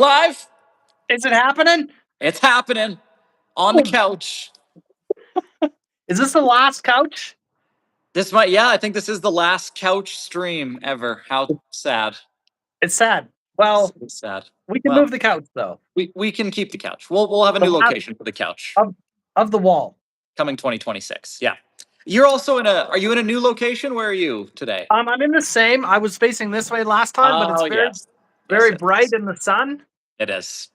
Live. Is it happening? It's happening on the couch. Is this the last couch? I think this is the last couch stream ever. How sad. It's sad. Well, So sad. we can Well, move the couch though. we can keep the couch. We'll have a new location for the couch Of the wall. coming 2026. Yeah. You're also are you in a new location? Where are you today? I'm in the same. I was facing this way last time, but it's very bright in the sun. It is.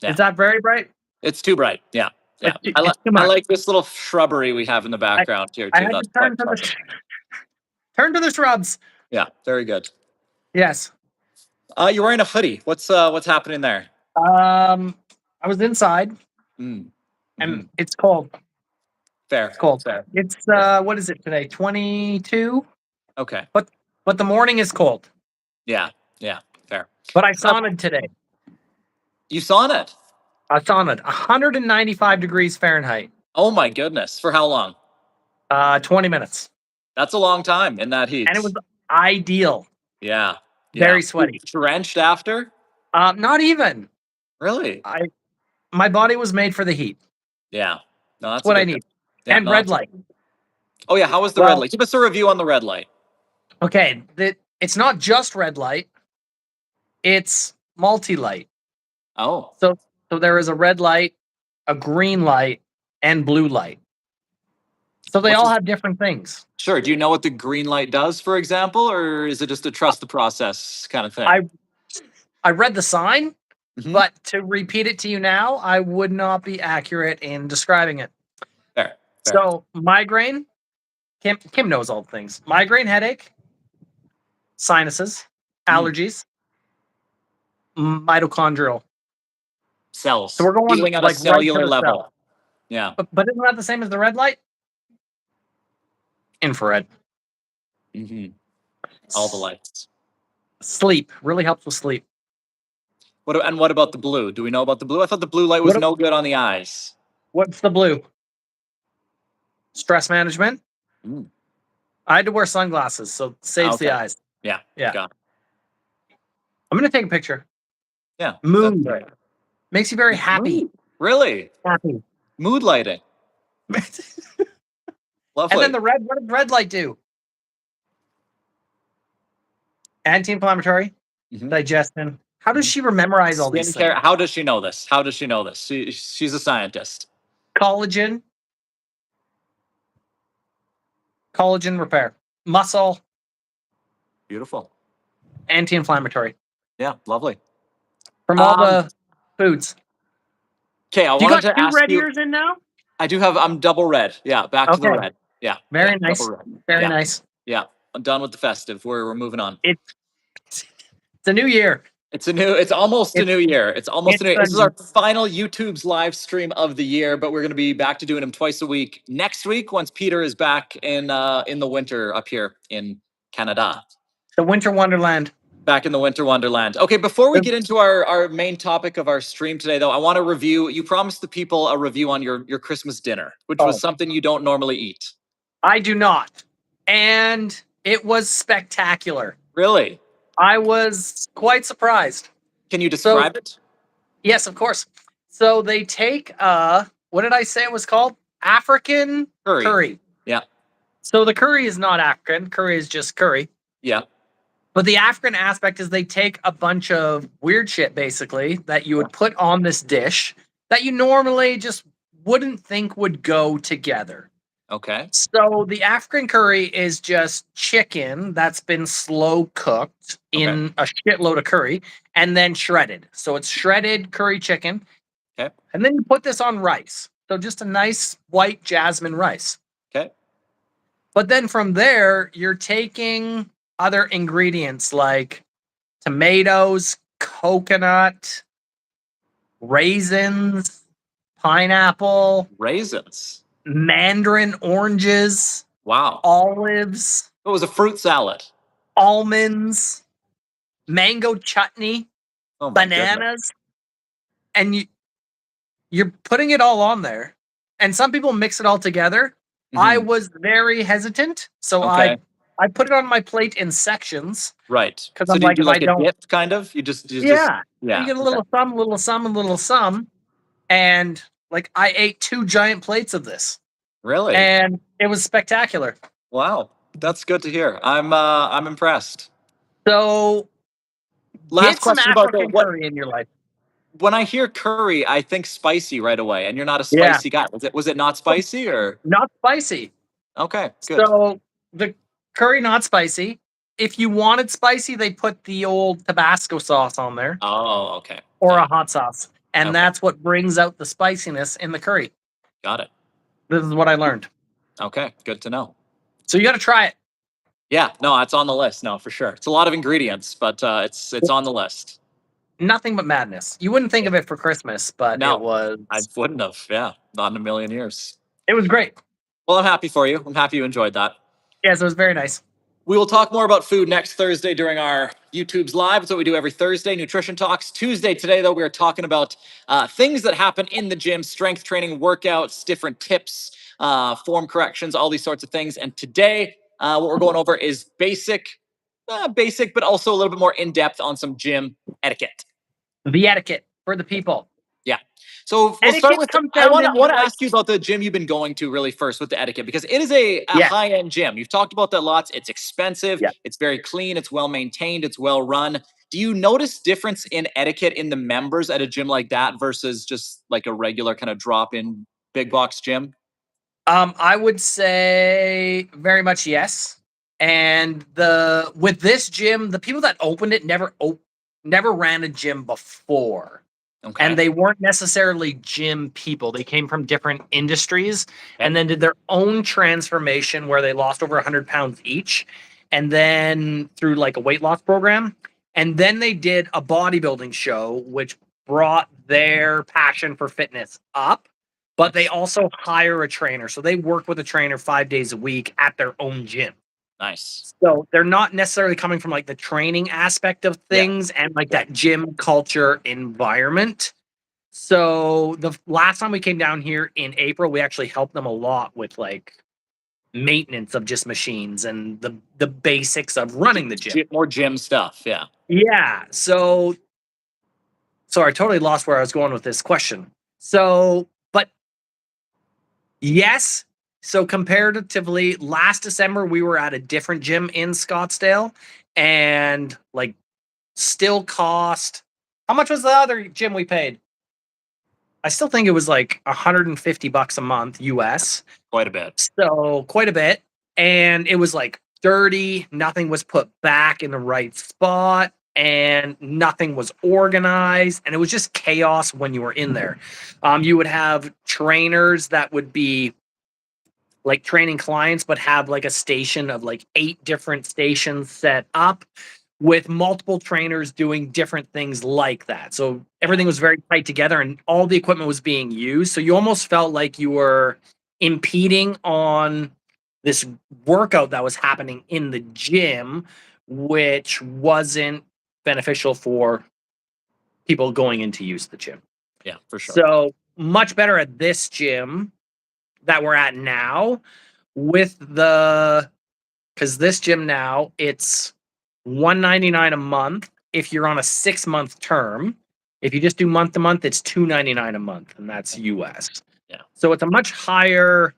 Yeah. Is that very bright? It's too bright. Yeah. Yeah. I like this little shrubbery we have in the background here too. I had to turn to the shrubs. Yeah, very good. Yes. You're wearing a hoodie. What's happening there? I was inside, and it's cold. Fair. It's cold. Fair. It's what is it today? 22. Okay. But the morning is cold. Yeah. Yeah. Fair. But I sauna'd today. You sauna'd? I sauna'd 195 degrees Fahrenheit. Oh my goodness! For how long? 20 minutes. That's a long time in that heat. And it was ideal. Yeah. Very sweaty. Drenched after? Not even. Really? My body was made for the heat. Yeah. No, that's what I need. Yeah, and red light. Oh yeah, how was the red light? Give us a review on the red light. Okay, it's not just red light. It's multi-light. Oh. So there is a red light, a green light, and blue light. So they all have different things. Sure. Do you know what the green light does, for example, or is it just a trust the process kind of thing? I read the sign, but to repeat it to you now, I would not be accurate in describing it. Fair. So migraine, Kim knows all the things. Migraine, headache, sinuses, allergies, mitochondrial cells. So we're going dealing at a cellular level. Cell. Yeah. But isn't that the same as the red light? Infrared. All the lights. Sleep really helps with sleep. What about the blue? Do we know about the blue? I thought the blue light was no good on the eyes. What's the blue? Stress management. I had to wear sunglasses, so it saves the eyes. Yeah. Got it. I'm gonna take a picture. Yeah. Mood. Makes you very happy. Mood. Really? Happy. Mood lighting. Lovely. And then the red, what does red light do? Anti-inflammatory, digestion. How does she memorize all these things? How does she know this? She's a scientist. Collagen repair. Muscle. Beautiful. Anti-inflammatory. Yeah, lovely. From all the foods. Okay, I wanted to ask you. Red ears in now? I do have. I'm double red. Yeah, back to the red. Yeah. Very nice. Very nice. Yeah, I'm done with the festive. We're moving on. It's a new year. It's almost a new year. It's almost a new year. This is our final YouTube's live stream of the year, but we're going to be back to doing them twice a week next week once Peter is back in the winter up here in Canada. The winter wonderland. Back in the winter wonderland. Okay, before we get into our main topic of our stream today, though, I want to review. You promised the people a review on your Christmas dinner, which was something you don't normally eat. I do not. And it was spectacular. Really? I was quite surprised. Can you describe it? Yes, of course. So they take what did I say it was called? African curry. Yeah. So the curry is not African. Curry is just curry. Yeah. But the African aspect is they take a bunch of weird shit, basically, that you would put on this dish that you normally just wouldn't think would go together. Okay. So the African curry is just chicken that's been slow cooked in a shitload of curry and then shredded. So it's shredded curry chicken. Okay. And then you put this on rice. So just a nice white jasmine rice. Okay. But then from there, you're taking other ingredients like tomatoes, coconut, raisins, pineapple. Raisins. Mandarin oranges. Wow. Olives. It was a fruit salad. Almonds. Mango chutney. Bananas. And you're putting it all on there. And some people mix it all together. I was very hesitant. So I I put it on my plate in sections Right. because So I'm do you like, do if I like a don't, dip kind of? You just yeah. So you yeah. get a Okay. little some, a little some, a little some, and like I ate 2 giant plates of this, Really? and it was spectacular. Wow. That's good to hear. I'm impressed. So Last get some question about the African what curry in your life. when I hear curry, I think spicy right away, and you're not a Yeah, spicy guy. Was it not spicy or not spicy. okay, good. So the curry not spicy. If you wanted spicy, they put the old Tabasco sauce on there Oh, okay. or Got a it. hot sauce, and Okay. that's what brings out the spiciness in the curry. Got it. This is what I learned. Okay, good to know. So you got to try it. Yeah, no, it's on the list. No, for sure. It's a lot of ingredients, but it's on the list. Nothing but madness. You wouldn't think Yeah. of it for Christmas, but No, I wouldn't have. Yeah, not in a million years. it was great. Well, I'm happy for you. I'm happy you enjoyed that. Yes, it was very nice. We will talk more about food next Thursday during our YouTube's live. It's what we do every Thursday, Nutrition Talks. Tuesday, today, though, we are talking about things that happen in the gym, strength training, workouts, different tips, form corrections, all these sorts of things. And today, what we're going over is basic, but also a little bit more in depth on some gym etiquette. The etiquette for the people. Yeah. So we'll start Etiquette with. comes I down want to into like, ask you about the gym you've been going to really first with the etiquette because it is a yeah, high end gym. You've talked about that lots. It's expensive. yeah. It's very clean. It's well maintained. It's well run. Do you notice difference in etiquette in the members at a gym like that versus just like a regular kind of drop in big box gym? I would say very much yes. And the with this gym, the people that opened it never ran a gym before. And Okay. they weren't necessarily gym people. They came from different industries Okay. and then did their own transformation where they lost over 100 pounds each. And then through like a weight loss program. And then they did a bodybuilding show, which brought their passion for fitness up. But they Nice. also hire a trainer. So they work with a trainer 5 days a week at their own gym. Nice. So they're not necessarily coming from like the training aspect of Yeah. things and like Yeah. that gym culture environment. So the last time we came down here in April, we actually helped them a lot with like maintenance of just machines and the basics of running the gym. More gym stuff. Yeah. Yeah. So sorry, I totally lost where I was going with this question. So, but yes. So comparatively, last December we were at a different gym in Scottsdale and like still cost how much was the other gym we paid? I still think it was like $150 a month US. Quite a bit. So quite a bit. And it was like dirty. Nothing was put back in the right spot and nothing was organized. And it was just chaos when you were in there. You would have trainers that would be like training clients, but have like a station of like 8 different stations set up with multiple trainers doing different things like that. So everything was very tight together and all the equipment was being used. So you almost felt like you were impeding on this workout that was happening in the gym, which wasn't beneficial for people going in to use the gym. Yeah, for sure. So much better at this gym that we're at now with the because this gym now it's $199 a month if you're on a 6 month term. If you just do month to month, it's $299 a month, and that's US. Yeah. So it's a much higher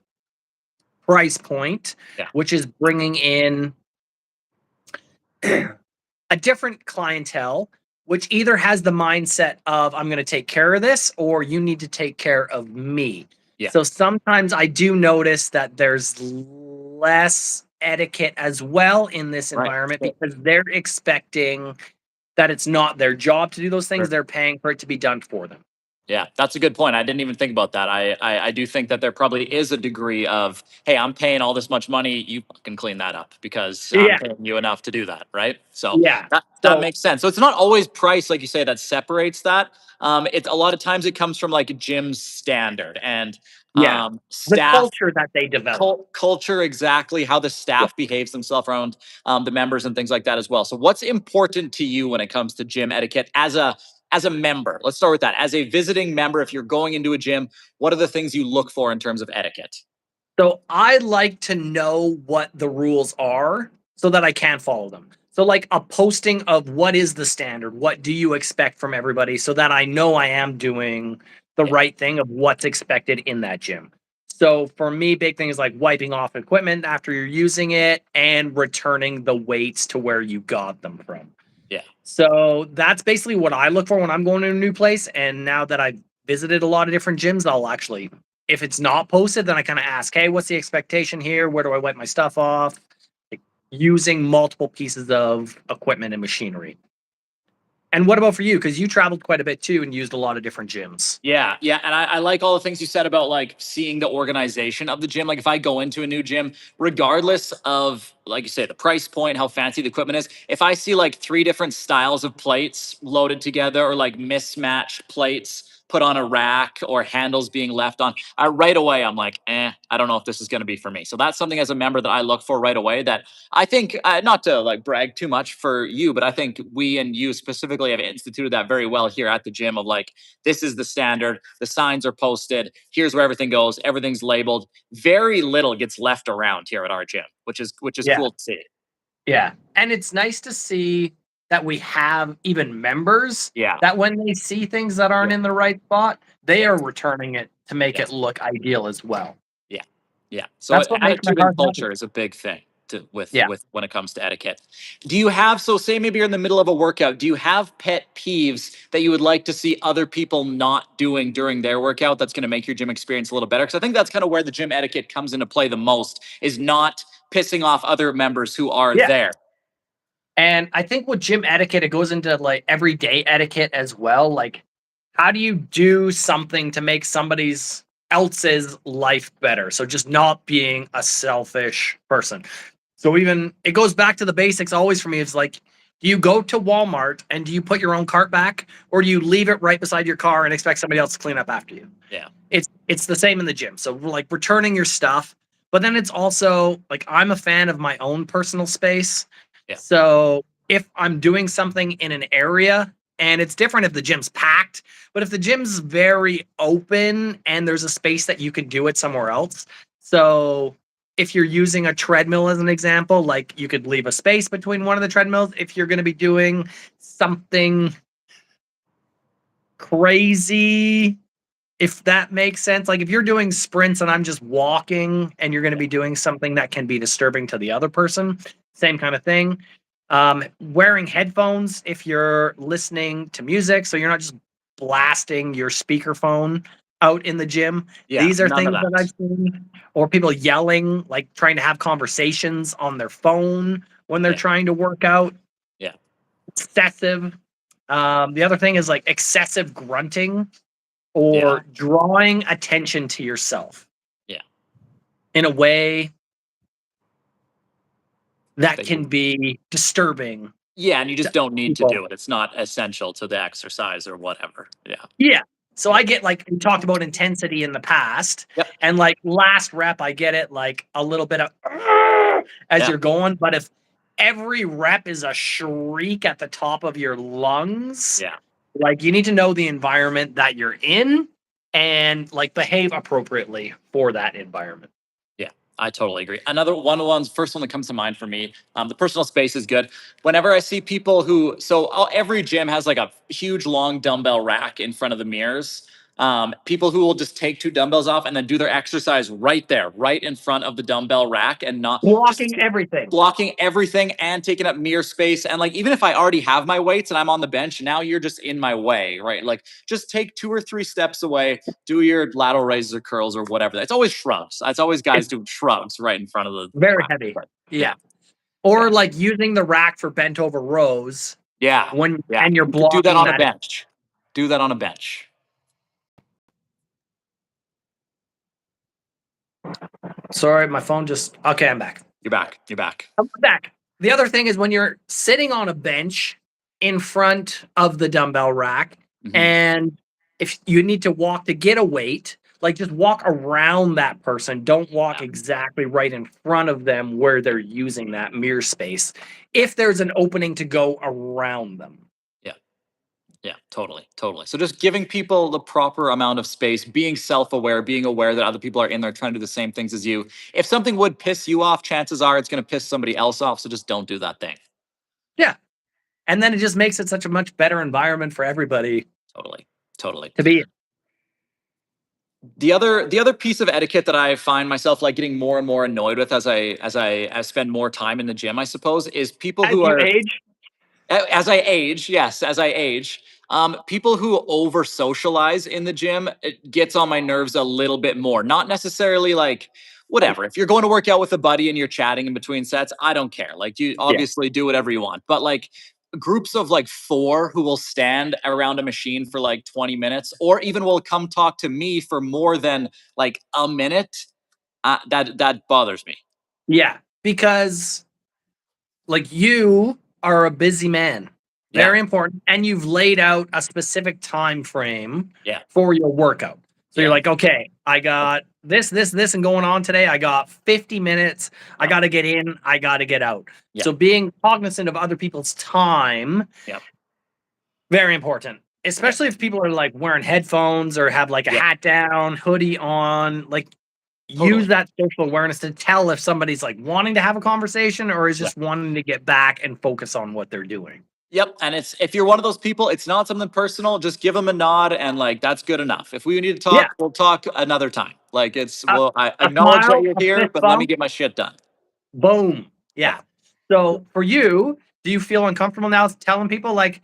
price point, Yeah. which is bringing in a different clientele, which either has the mindset of I'm going to take care of this or you need to take care of me. Yeah. So sometimes I do notice that there's less etiquette as well in this Right. environment because they're expecting that it's not their job to do those things. Sure. They're paying for it to be done for them. Yeah, that's a good point. I didn't even think about that. I do think that there probably is a degree of, hey, I'm paying all this much money, you can clean that up because I'm Yeah. paying you enough to do that, right? So Yeah. that So makes sense. So it's not always price, like you say, that separates that. It's a lot of times it comes from like a gym standard and yeah, the staff culture that they develop. culture, exactly how the Yeah. staff behaves themselves around the members and things like that as well. So what's important to you when it comes to gym etiquette as a member? Let's start with that. As a visiting member, if you're going into a gym, what are the things you look for in terms of etiquette? So I like to know what the rules are. so that I can follow them. So like a posting of what is the standard, what do you expect from everybody, so that I know I am doing the Yeah. right thing of what's expected in that gym. So for me, big thing is like wiping off equipment after you're using it and returning the weights to where you got them from. Yeah. So that's basically what I look for when I'm going to a new place. And now that I've visited a lot of different gyms, I'll actually, if it's not posted, then I kind of ask, hey, what's the expectation here? Where do I wipe my stuff off? Like, using multiple pieces of equipment and machinery. And what about for you? Because you traveled quite a bit too and used a lot of different gyms. Yeah, yeah, and I like all the things you said about like seeing the organization of the gym. Like if I go into a new gym, regardless of like you say the price point, how fancy the equipment is, if I see like three different styles of plates loaded together or like mismatched plates put on a rack or handles being left on, right away I'm like, I don't know if this is going to be for me. So that's something as a member that I look for right away. That I think, not to like brag too much for you, but I think we and you specifically have instituted that very well here at the gym. Of like, this is the standard. The signs are posted. Here's where everything goes. Everything's labeled. Very little gets left around here at our gym, which is Yeah. cool to see. Yeah. And it's nice to see that we have even members Yeah. that when they see things that aren't Yeah. in the right spot, they are Yes. returning it to make it Yes. look ideal as well. Yeah. Yeah. So That's what makes my attitude and heart happy. culture is a big thing Yeah. with when it comes to etiquette. Do you have, so say maybe you're in the middle of a workout, do you have pet peeves that you would like to see other people not doing during their workout that's going to make your gym experience a little better? Because I think that's kind of where the gym etiquette comes into play the most, is not pissing off other members who are Yeah. there. And I think with gym etiquette, it goes into like everyday etiquette as well. Like, how do you do something to make somebody's else's life better? So just not being a selfish person. So even it goes back to the basics always for me. It's like, do you go to Walmart and do you put your own cart back, or do you leave it right beside your car and expect somebody else to clean up after you? Yeah. It's the same in the gym. So like returning your stuff, but then it's also like I'm a fan of my own personal space. Yeah. So if I'm doing something in an area, and it's different if the gym's packed, but if the gym's very open and there's a space that you could do it somewhere else. So if you're using a treadmill as an example, like you could leave a space between one of the treadmills. If you're going to be doing something crazy, if that makes sense, like if you're doing sprints and I'm just walking and you're going to be doing something that can be disturbing to the other person, same kind of thing. Wearing headphones if you're listening to music, so you're not just blasting your speakerphone out in the gym. Yeah. These are None of things that that. I've seen. Or people yelling, like trying to have conversations on their phone when they're Yeah. trying to work out. Yeah. Excessive. The other thing is like excessive grunting Yeah. or drawing attention to yourself. Yeah. In a way that That can you, be disturbing. yeah, and you just don't need to People. do it. It's not essential to the exercise or whatever. Yeah. Yeah. So Yeah. I get like we talked about intensity in the past, Yep. and like last rep, I get it like a little bit of as Yeah. you're going, but if every rep is a shriek at the top of your lungs, Yeah. like you need to know the environment that you're in and like behave appropriately for that environment. Yeah, I totally agree. Another one of the ones, first one that comes to mind for me, the personal space is good. Whenever I see people who, every gym has like a huge long dumbbell rack in front of the mirrors. People who will just take two dumbbells off and then do their exercise right there, right in front of the dumbbell rack, and not just Blocking everything. blocking everything and taking up mirror space. And like, even if I already have my weights and I'm on the bench, now you're just in my way, right? Like, just take 2 or 3 steps away, do your lateral raises or curls or whatever. It's always shrugs. It's always guys It's doing shrugs right in front of the very rack. heavy. But, Yeah. Or Yeah. like using the rack for bent over rows yeah, when yeah. and you're You could do that blocking on a that. bench. Do that on a bench. Sorry, my phone just okay, I'm back. You're back. You're back. I'm back. The other thing is when you're sitting on a bench in front of the dumbbell rack, Mhm. and if you need to walk to get a weight, like just walk around that person. Don't walk Yeah. exactly right in front of them where they're using that mirror space. If there's an opening to go around them. Yeah. Yeah, totally, totally. So just giving people the proper amount of space, being self-aware, being aware that other people are in there trying to do the same things as you. If something would piss you off, chances are it's going to piss somebody else off. So just don't do that thing. Yeah. And then it just makes it such a much better environment for everybody Totally, totally. to be in. The other piece of etiquette that I find myself like getting more and more annoyed with as I spend more time in the gym, I suppose, is people As who you are age, as I age, yes, as I age, people who over socialize in the gym, it gets on my nerves a little bit more. Not necessarily like whatever. If you're going to work out with a buddy and you're chatting in between sets, I don't care. Like you yeah, obviously do whatever you want. But like groups of like four who will stand around a machine for like 20 minutes or even will come talk to me for more than like a minute, that bothers me. yeah, because like you are a busy man, Yeah. very important, and you've laid out a specific time frame Yeah. for your workout. So you're Yeah. like, okay, I got this, and going on today. I got 50 minutes. I Yeah. got to get in. I got to get out. Yeah. So being cognizant of other people's time, Yeah. very important. Yeah. Especially if people are like wearing headphones or have like a Yeah. hat down, hoodie on, like use Totally. that social awareness to tell if somebody's like wanting to have a conversation or is Yeah. just wanting to get back and focus on what they're doing. Yep, and it's if you're one of those people, it's not something personal. Just give them a nod, and like that's good enough. If we need to Yeah, talk, we'll talk another time. Like it's a, well, I a acknowledge that smile, you're a here, fist but let me bump, get my shit done. boom. Yeah. Yeah. So for you, do you feel uncomfortable now telling people like,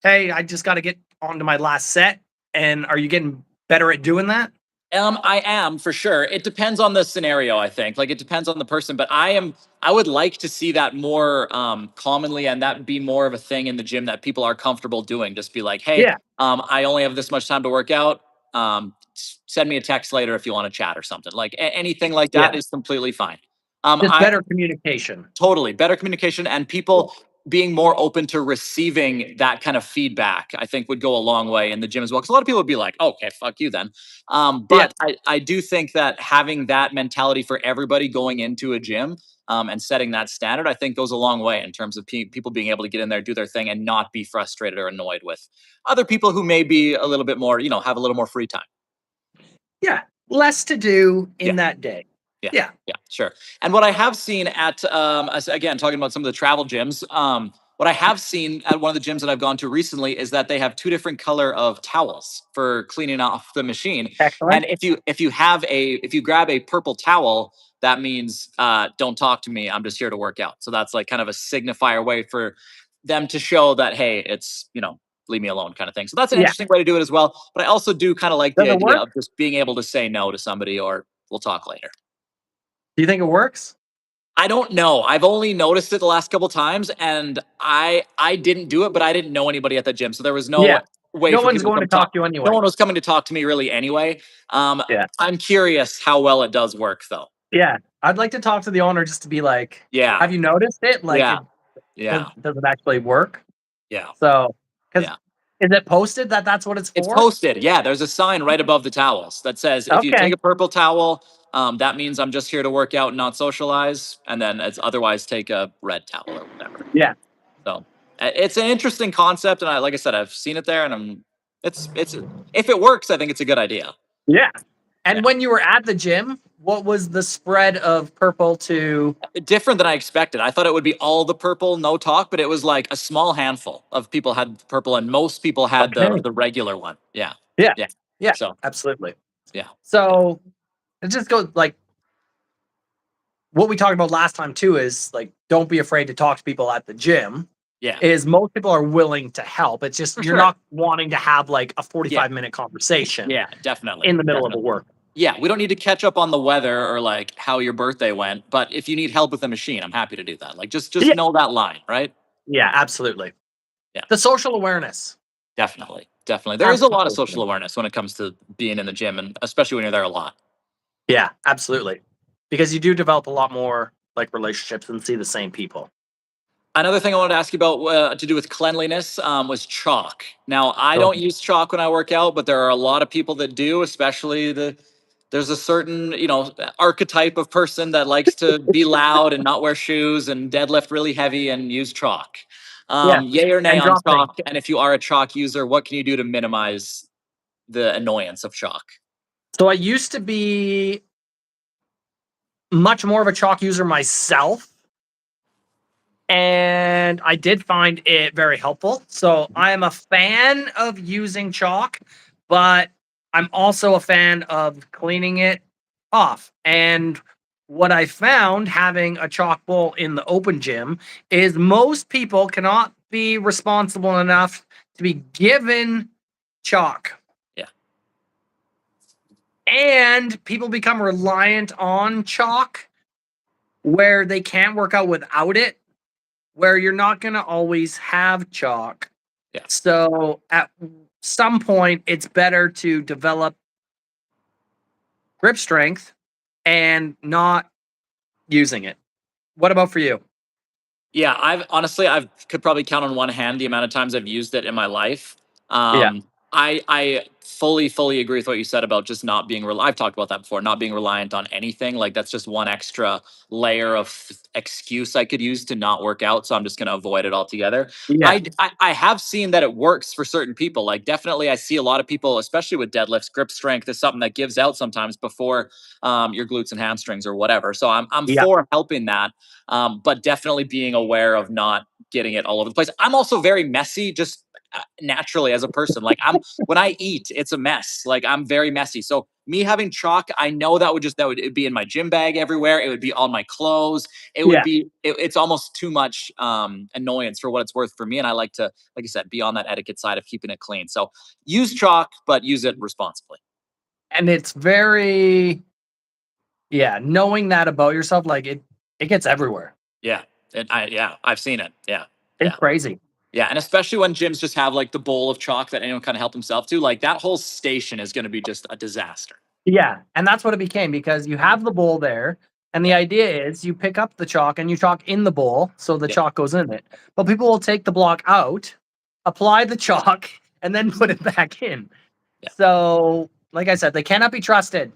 "Hey, I just got to get on to my last set," and are you getting better at doing that? I am for sure. It depends on the scenario, I think. Like it depends on the person, but I would like to see that more commonly and that be more of a thing in the gym that people are comfortable doing. Just be like, hey, Yeah, I only have this much time to work out. Send me a text later if you want to chat or something. Like anything like yeah. that is completely fine. Just I better communication. Totally. Better communication and people Cool. being more open to receiving that kind of feedback, I think would go a long way in the gym as well. Because a lot of people would be like, okay, fuck you then. Yeah, But I do think that having that mentality for everybody going into a gym and setting that standard, I think goes a long way in terms of people being able to get in there, do their thing, and not be frustrated or annoyed with other people who may be a little bit more, have a little more free time. yeah. Less to do Yeah. in that day. Yeah, Yeah. yeah, sure. And what I have seen at, again, talking about some of the travel gyms, what I have seen at one of the gyms that I've gone to recently is that they have two different color of towels for cleaning off the machine. And Excellent. if you grab a purple towel, that means don't talk to me. I'm just here to work out. So that's like kind of a signifier way for them to show that hey, it's leave me alone kind of thing. So that's an Yeah. interesting way to do it as well. But I also do kind of like the Does it idea work? of just being able to say no to somebody or we'll talk later. Do you think it works? I don't know. I've only noticed it the last couple times, and I didn't do it, but I didn't know anybody at the gym, so there was no Yeah. way No for one's people to going to come talk talk. to you No anyway. one was coming to talk to me really anyway. Yeah. I'm curious how well it does work, though. Yeah. I'd like to talk to the owner just to be like, Yeah, have you noticed it? Like, yeah, does, yeah, does it actually work? yeah, So, because yeah. is it posted that that's what it's It's for? posted. Yeah, there's a sign right above the towels that says if you take Okay. a purple towel, that means I'm just here to work out and not socialize, and then it's otherwise take a red towel or whatever. Yeah. So it's an interesting concept, and like I said, I've seen it there, and it's if it works, I think it's a good idea. Yeah. Yeah, And when you were at the gym, what was the spread of purple to? different than I expected. I thought it would be all the purple, no talk, but it was like a small handful of people had purple, and most people had the Okay. the regular one. Yeah, Yeah. yeah. Yeah. So Absolutely. yeah, yeah, So it just goes like what we talked about last time too is like don't be afraid to talk to people at the gym. yeah, Is most people are willing to help. It's just for you're sure. not wanting to have like a Yeah, 45-minute conversation yeah, definitely, in the middle of a definitely. work. Yeah, we don't need to catch up on the weather or like how your birthday went, but if you need help with the machine, I'm happy to do that. Like just Yeah. know that line, right? Yeah, absolutely. Yeah. The social awareness. Definitely, definitely. There is a lot of social Absolutely. awareness when it comes to being in the gym, and especially when you're there a lot. Yeah, absolutely. Because you do develop a lot more like relationships and see the same people. Another thing I wanted to ask you about to do with cleanliness was chalk. Now, I So don't use chalk when I work out, but there are a lot of people that do, especially there's a certain, archetype of person that likes to be loud and not wear shoes and deadlift really heavy and use chalk. Yeah, Yay or nay and on drop things. chalk? And if you are a chalk user, what can you do to minimize the annoyance of chalk? So I used to be much more of a chalk user myself, and I did find it very helpful. So I am a fan of using chalk, but I'm also a fan of cleaning it off. And what I found having a chalk bowl in the open gym is most people cannot be responsible enough to be given chalk. Yeah. And people become reliant on chalk where they can't work out without it, where you're not going to always have chalk. Yeah. So at some point, it's better to develop grip strength and not using it. What about for you? Yeah, I've could probably count on one hand the amount of times I've used it in my life. Yeah. I fully agree with what you said about just not being I've talked about that before, not being reliant on anything. Like that's just one extra layer of excuse I could use to not work out. So I'm just going to avoid it altogether. Yeah. I have seen that it works for certain people. Like definitely, I see a lot of people, especially with deadlifts, grip strength is something that gives out sometimes before your glutes and hamstrings or whatever. So I'm Yeah. for helping that. But definitely being aware of not getting it all over the place. I'm also very messy, just naturally as a person. Like when I eat, it's a mess. Like I'm very messy. So me having chalk, I know that would it'd be in my gym bag everywhere. It would be on my clothes. It would Yeah. be. It's almost too much annoyance for what it's worth for me. And I like to, like I said, be on that etiquette side of keeping it clean. So use chalk, but use it responsibly. And it's very, yeah, knowing that about yourself, like it gets everywhere. Yeah, yeah, I've seen it. Yeah, It's yeah. crazy. Yeah, and especially when gyms just have like the bowl of chalk that anyone kind of help himself to, like that whole station is going to be just a disaster. Yeah, and that's what it became because you have the bowl there, and the Yeah, idea is you pick up the chalk and you chalk in the bowl so the yeah, chalk goes in it. But people will take the block out, apply the chalk, and then put it back in. yeah, So, like I said, they cannot be trusted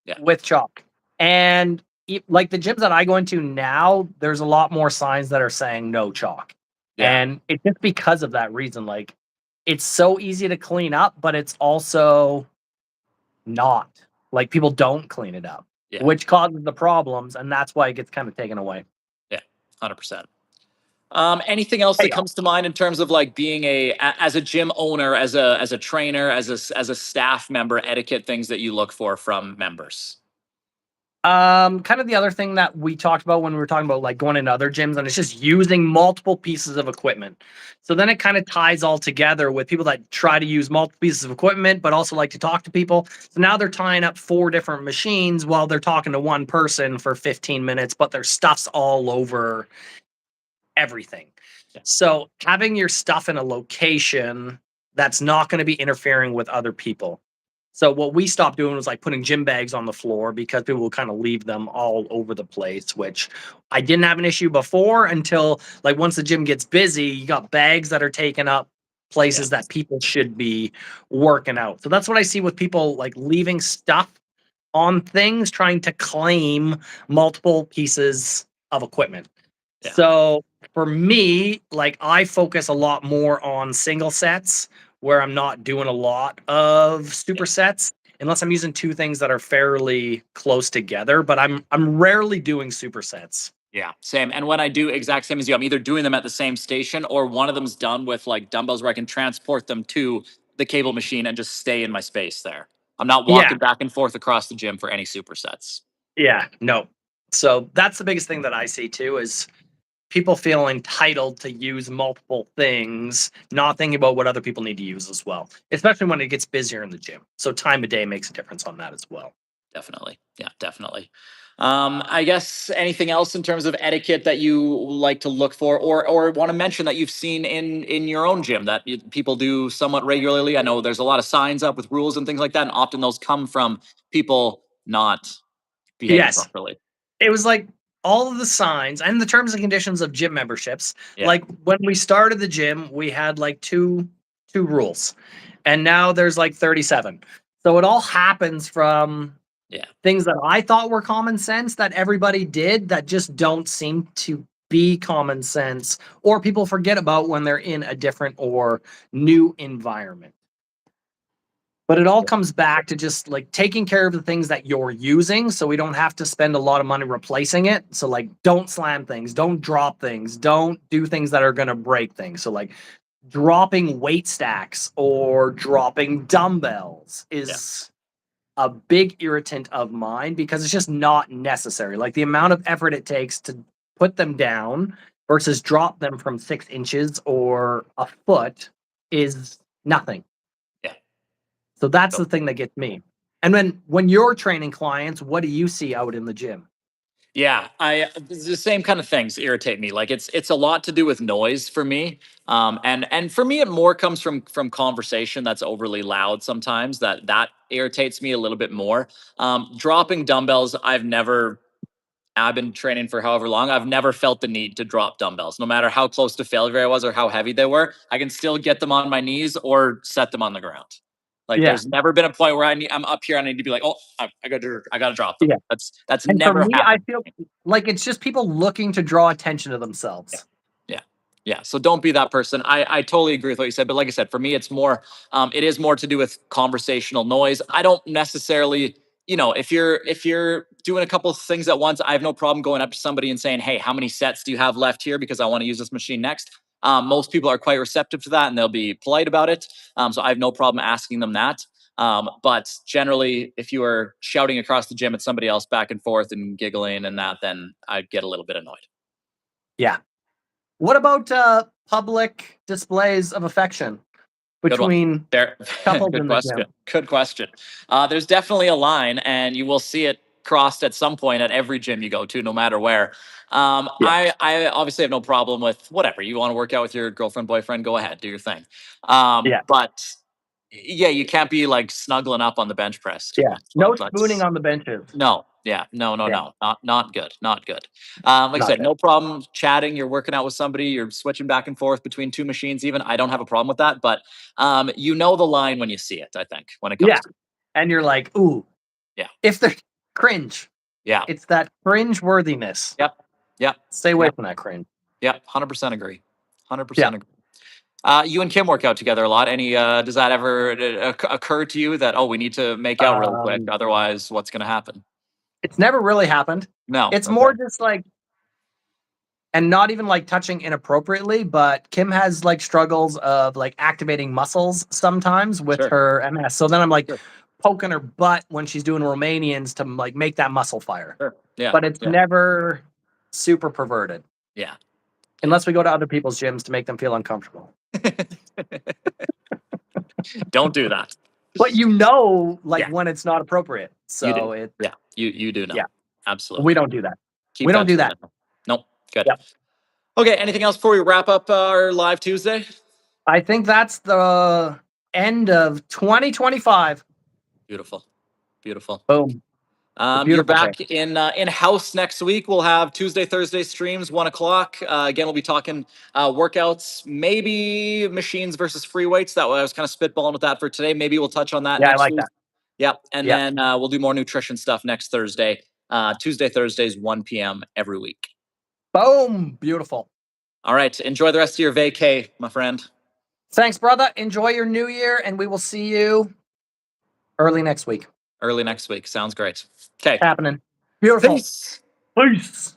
yeah, with chalk. And like the gyms that I go into now, there's a lot more signs that are saying no chalk. yeah, And it's just because of that reason. Like it's so easy to clean up, but it's also not. Like people don't clean it up, yeah, which causes the problems, and that's why it gets kind of taken away. yeah, 100%. Anything else that Hey, comes to mind in terms of like being as a gym owner, as a trainer, as a staff member, etiquette things that you look for from members? kind of the other thing that we talked about when we were talking about like going into other gyms, and it's just using multiple pieces of equipment. So then it kind of ties all together with people that try to use multiple pieces of equipment, but also like to talk to people. So now they're tying up 4 different machines while they're talking to one person for 15 minutes, but their stuff's all over everything. Yeah, So having your stuff in a location that's not going to be interfering with other people. So what we stopped doing was like putting gym bags on the floor because people will kind of leave them all over the place, which I didn't have an issue before until like once the gym gets busy, you got bags that are taking up yeah, places that people should be working out. So that's what I see with people like leaving stuff on things trying to claim multiple pieces of equipment. yeah, So for me, like I focus a lot more on single sets where I'm not doing a lot of yeah. supersets unless I'm using two things that are fairly close together, but I'm rarely doing supersets. Yeah, same. And when I do exact same as you, I'm either doing them at the same station or one of them's done with like dumbbells where I can transport them to the cable machine and just stay in my space there. I'm not Yeah, walking back and forth across the gym for any supersets. yeah, no. So that's the biggest thing that I see too is people feel entitled to use multiple things, not thinking about what other people need to use as well, especially when it gets busier in the gym. So time of day makes a difference on that as well. Definitely. Yeah, definitely. I guess anything else in terms of etiquette that you like to look for or want to mention that you've seen in your own gym that people do somewhat regularly? I know there's a lot of signs up with rules and things like that, and often those come from people not behaving Yes, properly. it was like all of the signs and the terms and conditions of gym memberships. Yeah, Like when we started the gym, we had like two rules, and now there's like 37. So it all happens from yeah, things that I thought were common sense that everybody did that just don't seem to be common sense, or people forget about when they're in a different or new environment. But it all comes back to just like taking care of the things that you're using so we don't have to spend a lot of money replacing it. So, like, don't slam things, don't drop things, don't do things that are going to break things. So, like, dropping weight stacks or dropping dumbbells is a big irritant of mine because it's just not necessary. Like, the amount of effort it takes to put them down versus drop them from 6 inches or a foot is nothing. Yeah. So that's the thing that gets me. And then when you're training clients, what do you see out in the gym? Yeah, the same kind of things irritate me. Like it's a lot to do with noise for me. And for me it more comes from conversation that's overly loud sometimes that irritates me a little bit more. Dropping dumbbells, I've been training for however long. I've never felt the need to drop dumbbells, no matter how close to failure I was or how heavy they were. I can still get them on my knees or set them on the ground. Like Yeah. there's never been a point where I'm up here and I need to be like, oh, I gotta drop them. Yeah. That's And for never me, I happened. feel like it's just people looking to draw attention to themselves. Yeah. Yeah. So don't be that person. I totally agree with what you said. But like I said, for me, it is more to do with conversational noise. I don't necessarily, if you're doing a couple of things at once, I have no problem going up to somebody and saying, hey, how many sets do you have left here? Because I want to use this machine next. Most people are quite receptive to that and they'll be polite about it. So I have no problem asking them that. But generally, if you are shouting across the gym at somebody else back and forth and giggling and that, then I'd get a little bit annoyed. Yeah. What about public displays of affection Good one. between There. couples Good in the question. gym? Good question. There's definitely a line, and you will see it crossed at some point at every gym you go to, no matter where. Yeah. I obviously have no problem with whatever you want to work out with your girlfriend, boyfriend. Go ahead, do your thing. Yeah. But yeah, you can't be like snuggling up on the bench press too Yeah. much. No Like spooning on the benches. no, yeah, no, no, Yeah. no, not good, not good. Like I Not said, good. no problem chatting. You're working out with somebody. You're switching back and forth between two machines. Even I don't have a problem with that. But you know the line when you see it. I think when it comes Yeah. to And you're like, ooh. Yeah. If they're cringe, yeah, it's that cringe worthiness. yep, yep, Stay away yep, from that cringe. yep. 100% agree. Yeah. 100% agree. You and Kim work out together a lot. Does that ever occur to you that we need to make out really quick, Um, otherwise what's going to happen? it's never really happened. No. It's Okay. more just like, and not even like touching inappropriately, but Kim has like struggles of like activating muscles sometimes with Sure. her MS. So then I'm like Sure. poking her butt when she's doing Romanians to like make that muscle fire. Sure. Yeah. But it's Yeah. never super perverted Yeah. unless we go to other people's gyms to make them feel uncomfortable. Don't do that. But like Yeah. when it's not appropriate. You So do. it, Yeah. You do know. yeah, Absolutely. we don't do that. Keep We that don't to do the that. minimum. Nope. Good. Yep. Okay. Anything else before we wrap up our live Tuesday? I think that's the end of 2025. Beautiful. Beautiful. Boom. You're Beautiful thing. back in house next week. We'll have Tuesday, Thursday streams, 1 o'clock. Again, we'll be talking workouts, maybe machines versus free weights. That way, I was kind of spitballing with that for today. Maybe we'll touch on that Yeah, I next like week. that. Yep. And Yeah. then we'll do more nutrition stuff next Thursday. Tuesday, Thursdays, 1 p.m. every week. Boom. Beautiful. All right. Enjoy the rest of your vacay, my friend. Thanks, brother. Enjoy your new year, and we will see you early next week. Early next week. Sounds great. Okay. Happening. Beautiful. Peace. Peace.